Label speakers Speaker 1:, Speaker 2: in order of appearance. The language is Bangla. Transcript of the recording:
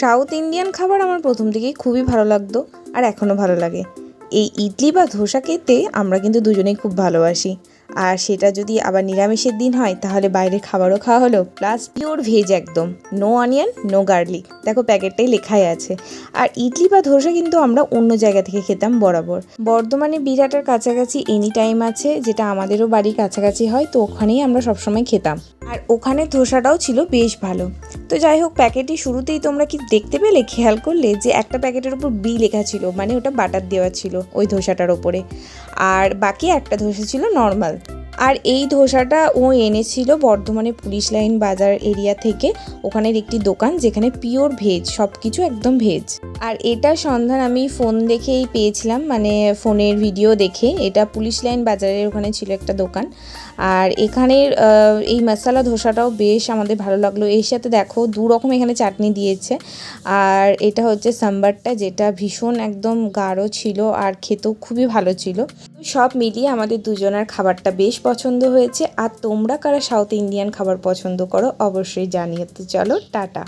Speaker 1: সাউথ ইন্ডিয়ান খাবার আমার প্রথম থেকেই খুবই ভালো লাগতো আর এখনও ভালো লাগে। এই ইডলি বা ধোসা খেতে আমরা কিন্তু দুজনেই খুব ভালোবাসি। আর সেটা যদি আবার নিরামিষের দিন হয় তাহলে বাইরের খাবারও খাওয়া হলো, প্লাস পিওর ভেজ একদম, নো অনিয়ন নো গার্লিক। দেখো প্যাকেটটাই লেখাই আছে। আর ইডলি বা ধোসা কিন্তু আমরা অন্য জায়গা থেকে খেতাম বরাবর। বর্ধমানে বিরাটার কাছাকাছি এনি টাইম আছে, যেটা আমাদেরও বাড়ির কাছাকাছি হয়, তো ওখানেই আমরা সবসময় খেতাম। আর ওখানে ধোসাটাও ছিল বেশ ভালো। তো যাই হোক, প্যাকেটটি শুরুতেই তোমরা কি দেখতে পেলে, খেয়াল করলে যে একটা প্যাকেটের উপর বি লেখা ছিল, মানে ওটা বাটার দেওয়া ছিল ওই ধোসাটার ওপরে, আর বাকি একটা ধোসা ছিল নর্মাল। আর এই ধোসাটা ও এনেছিল বর্ধমানে পুলিশ লাইন বাজার এরিয়া থেকে, ওখানের একটি দোকান যেখানে পিওর ভেজ, সব কিছু একদম ভেজ। আর এটা সন্ধান আমি ফোন দেখেই পেয়েছিলাম, মানে ফোনের ভিডিও দেখে। এটা পুলিশ লাইন বাজারের ওখানে ছিল একটা দোকান। আর এখানের এই মশলা ধোসাটাও বেশ আমাদের ভালো লাগলো। এর সাথে দেখো 2 রকম এখানে চাটনি দিয়েছে। আর এটা হচ্ছে সাম্বারটা, যেটা ভীষণ একদম গাঢ় ছিল আর খেতেও খুবই ভালো ছিল। সব মিলিয়ে আমাদের দুজনের খাবারটা বেশ পছন্দ হয়েছে। আর তোমরা কারা সাউথ ইন্ডিয়ান খাবার পছন্দ করো অবশ্যই জানিয়ে। তো চলো টাটা।